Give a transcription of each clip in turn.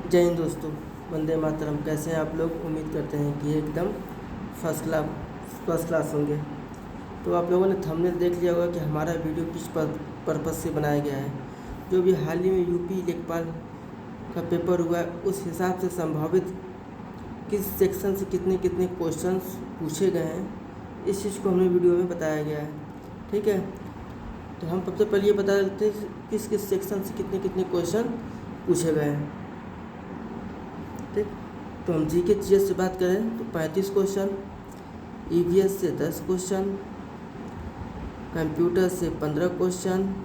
जय हिंद दोस्तों, वंदे मातरम। कैसे हैं आप लोग? उम्मीद करते हैं कि एकदम फर्स्ट क्लास होंगे। तो आप लोगों ने थंबनेल देख लिया होगा कि हमारा वीडियो किस पर्पज़ से बनाया गया है। जो भी हाल ही में यूपी लेखपाल का पेपर हुआ है, उस हिसाब से संभावित किस सेक्शन से कितने कितने क्वेश्चंस पूछे गए हैं, इस चीज़ को हमने वीडियो में बताया गया है। ठीक है, तो हम सबसे पहले ये बता देते हैं किस किस सेक्शन से कितने कितने क्वेश्चन पूछे गए हैं। ठीक, तो हम जीके जीएस से बात करें तो 35 क्वेश्चन, ईवीएस से 10 क्वेश्चन, कंप्यूटर से 15 क्वेश्चन,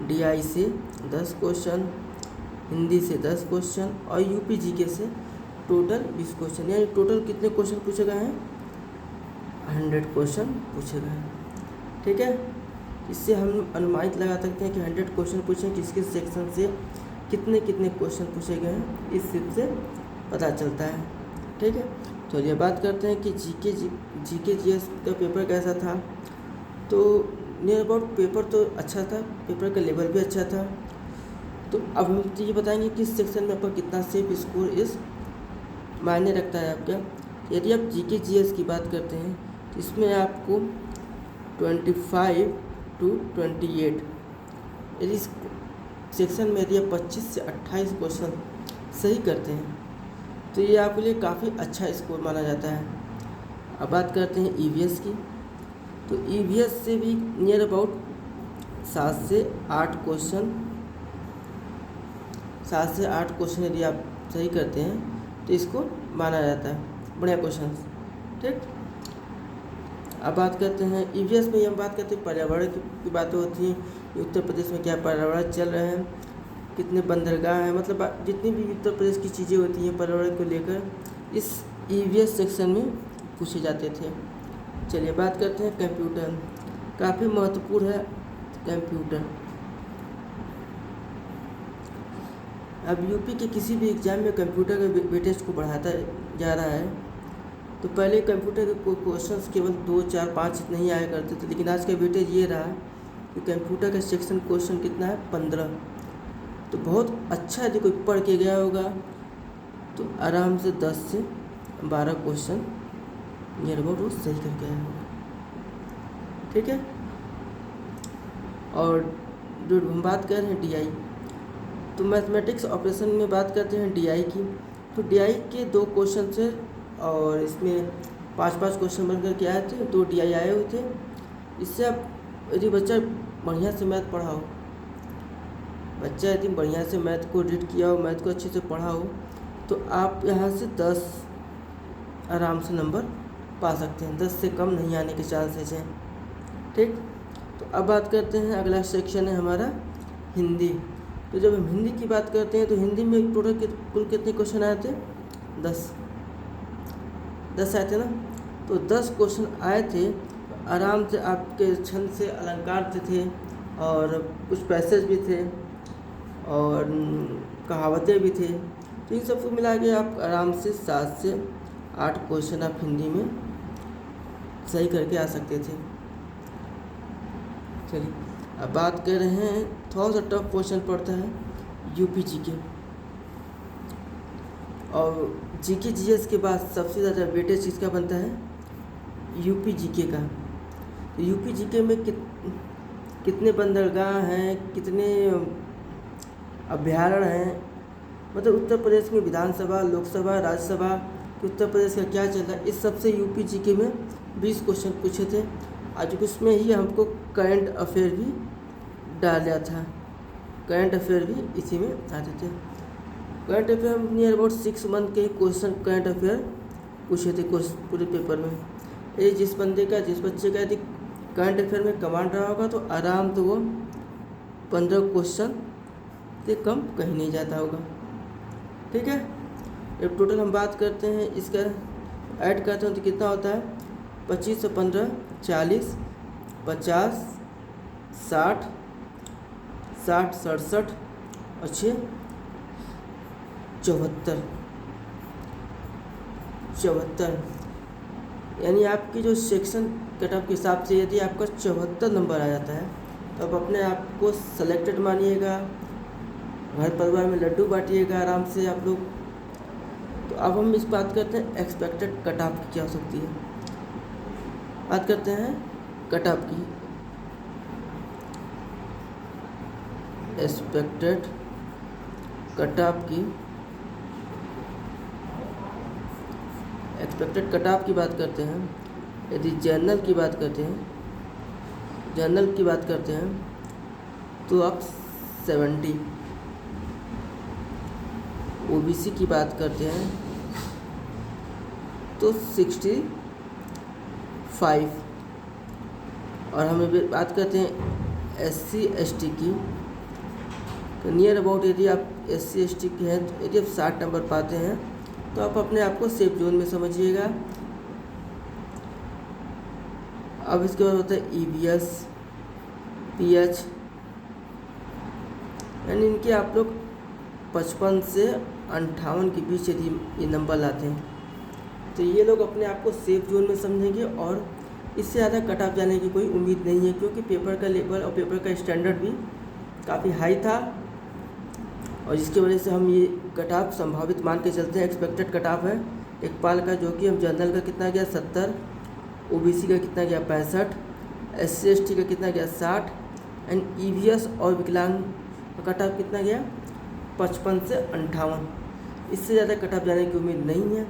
डीआई से 10 क्वेश्चन, हिंदी से 10 क्वेश्चन और यूपी जीके से टोटल 20 क्वेश्चन। यानी टोटल कितने क्वेश्चन पूछे गए हैं? 100 क्वेश्चन पूछे गए हैं। ठीक है, इससे हम अनुमानित लगा सकते हैं कि 100 क्वेश्चन पूछे किस किस सेक्शन से कितने कितने क्वेश्चन पूछे गए हैं, इस से पता चलता है। ठीक है, तो ये बात करते हैं कि जीके जीएस का पेपर कैसा था। तो नियर अबाउट पेपर तो अच्छा था, पेपर का लेवल भी अच्छा था। तो अब हम ये बताएंगे किस सेक्शन में आपका कितना सेफ स्कोर इस मायने रखता है आपका। यदि आप जीके जीएस की बात करते हैं तो इसमें आपको 25 to 28, यदि इस सेक्शन में यदि आप 25 से 28 क्वेश्चन सही करते हैं तो ये आपके लिए काफ़ी अच्छा स्कोर माना जाता है। अब बात करते हैं ईवीएस की। तो ईवीएस से भी नियर अबाउट 7 से 8 क्वेश्चन यदि आप सही करते हैं तो इसको माना जाता है बढ़िया क्वेश्चन। ठीक, अब बात करते हैं ईवीएस में हम बात करते हैं पर्यावरण की बातें होती हैं। उत्तर प्रदेश में क्या पर्यावरण चल रहे हैं, कितने बंदरगाह हैं, मतलब जितनी भी उत्तर प्रदेश की चीज़ें होती हैं पर्यावरण को लेकर, इस ईवीएस सेक्शन में पूछे जाते थे। चलिए बात करते हैं कंप्यूटर। काफ़ी महत्वपूर्ण है कंप्यूटर। अब यूपी के किसी भी एग्ज़ाम में कंप्यूटर के वेटेज को बढ़ाता जा रहा है। तो पहले कंप्यूटर के क्वेश्चंस केवल 2, 4, 5 इतने ही आया करते थे, लेकिन आज का वेटेज ये रहा कि कंप्यूटर का सेक्शन क्वेश्चन कितना है? 15। तो बहुत अच्छा, यदि कोई पढ़ के गया होगा तो आराम से 10 से 12 क्वेश्चन नियर अबाउट वो सही करके आया होगा। ठीक है, और जो हम बात कर रहे हैं डीआई, तो मैथमेटिक्स ऑपरेशन में बात करते हैं डीआई की। तो डीआई के 2 क्वेश्चन से और इसमें 5-5 क्वेश्चन बनकर के आए थे, 2 डीआई आए हुए थे। इससे आप यदि बच्चा बढ़िया से मैथ पढ़ा हो, बच्चा यदि बढ़िया से मैथ को रीड किया हो, मैथ को अच्छे से पढ़ा हो, तो आप यहाँ से 10 आराम से नंबर पा सकते हैं। 10 से कम नहीं आने के चांसेस हैं। ठीक, तो अब बात करते हैं, अगला सेक्शन है हमारा हिंदी। तो जब हम हिंदी की बात करते हैं तो हिंदी में टोटल कुल कितने क्वेश्चन आए थे? 10 आए थे ना। तो 10 क्वेश्चन आए थे, आराम से आपके छंद से अलंकार थे और कुछ पैसेज भी थे और कहावतें भी थे। तो इन सबको मिला के आप आराम से 7 से 8 क्वेश्चन आप हिंदी में सही करके आ सकते थे। चलिए अब बात कर रहे हैं, थोड़ा सा टफ क्वेश्चन पड़ता है यूपी जीके। और जीके जीएस के बाद सबसे ज़्यादा वेटेज किसका बनता है? यूपी जीके का। तो यूपी जीके में कितने बंदरगाह हैं, कितने अभ्यारण्य हैं, मतलब उत्तर प्रदेश में विधानसभा, लोकसभा, राज्यसभा कि उत्तर प्रदेश का क्या चल रहा है, इस सबसे यूपी जीके में 20 क्वेश्चन पूछे थे। आज उसमें ही हमको करंट अफेयर भी डाल दिया था। करंट अफेयर भी इसी में आते थे। Current affair near about 6 month के क्वेश्चन करंट अफेयर पूछे थे पूरे पेपर में। ये जिस बच्चे का यदि करंट अफेयर में कमांड रहा होगा तो आराम तो वो 15 क्वेश्चन से कम कहीं नहीं जाता होगा। ठीक है, अब टोटल हम बात करते हैं इसका, ऐड करते हैं तो कितना होता है? 25 से 15 40, 50, 60, 67 और 6 74। यानी आपकी जो सेक्शन कटऑफ के हिसाब से यदि आपका 74 नंबर आ जाता है तो आप अपने आप को सेलेक्टेड मानिएगा घर परिवार में लड्डू बांटिएगा आराम से आप लोग। तो अब हम इस बात करते हैं एक्सपेक्टेड कट ऑफ की क्या हो सकती है। बात करते हैं कट ऑफ की। एक्सपेक्टेड कट ऑफ की, एक्सपेक्टेड कट ऑफ की बात करते हैं। यदि जनरल की बात करते हैं, जनरल की बात करते हैं तो आप 70, ओबीसी की बात करते हैं तो 65, और हमें बात करते हैं SC ST की, तो नियर अबाउट यदि आप SC ST के हैं तो यदि आप 60 नंबर पाते हैं तो आप अपने आप को सेफ जोन में समझिएगा। अब इसके बाद होता है EVS PH, यानी इनके आप लोग 55 से 58 के बीच यदि ये नंबर लाते हैं तो ये लोग अपने आप को सेफ जोन में समझेंगे और इससे ज़्यादा कट ऑफ जाने की कोई उम्मीद नहीं है, क्योंकि पेपर का लेवल और पेपर का स्टैंडर्ड भी काफ़ी हाई था, और जिसकी वजह से हम ये कट ऑफ संभावित मान के चलते हैं। एक्सपेक्टेड कट ऑफ है लेखपाल का, जो कि हम जनरल का कितना गया 70, ओबीसी का कितना गया 65, SC ST का कितना गया 60, एंड EVS और विकलांग का कट ऑफ कितना गया 55 से 58। इससे ज़्यादा कट ऑफ जाने की उम्मीद नहीं है।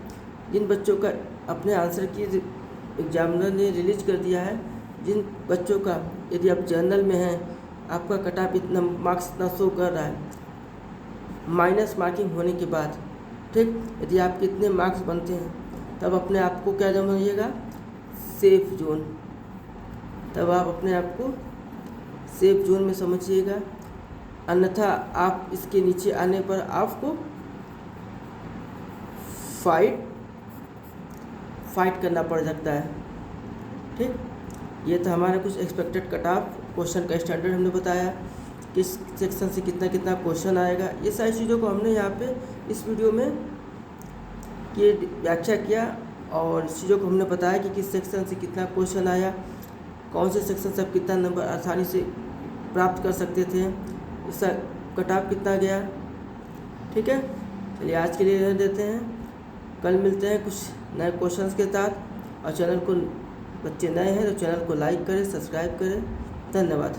जिन बच्चों का अपने आंसर की एग्जामिनर ने रिलीज कर दिया है, जिन बच्चों का यदि आप जनरल में हैं आपका कट ऑफ इतना मार्क्स इतना शो कर रहा है माइनस मार्किंग होने के बाद, ठीक, यदि आपके इतने मार्क्स बनते हैं तब अपने आप को क्या समझिएगा सेफ जोन, तब आप अपने आप को सेफ जोन में समझिएगा। अन्यथा आप इसके नीचे आने पर आपको फाइट करना पड़ सकता है। ठीक, ये तो हमारा कुछ एक्सपेक्टेड कट ऑफ, क्वेश्चन का स्टैंडर्ड हमने बताया, किस सेक्शन से कितना कितना क्वेश्चन आएगा, ये सारी चीज़ों को हमने यहाँ पे इस वीडियो में ये व्याख्या किया, और इस चीज़ों को हमने बताया कि किस सेक्शन से कितना क्वेश्चन आया, कौन से सेक्शन से आप कितना नंबर आसानी से प्राप्त कर सकते थे, इसका कट ऑफ कितना गया। ठीक है, चलिए आज के लिए रहने देते हैं, कल मिलते हैं कुछ नए क्वेश्चंस के साथ। और चैनल को, बच्चे नए हैं तो चैनल को लाइक करें, सब्सक्राइब करें। धन्यवाद।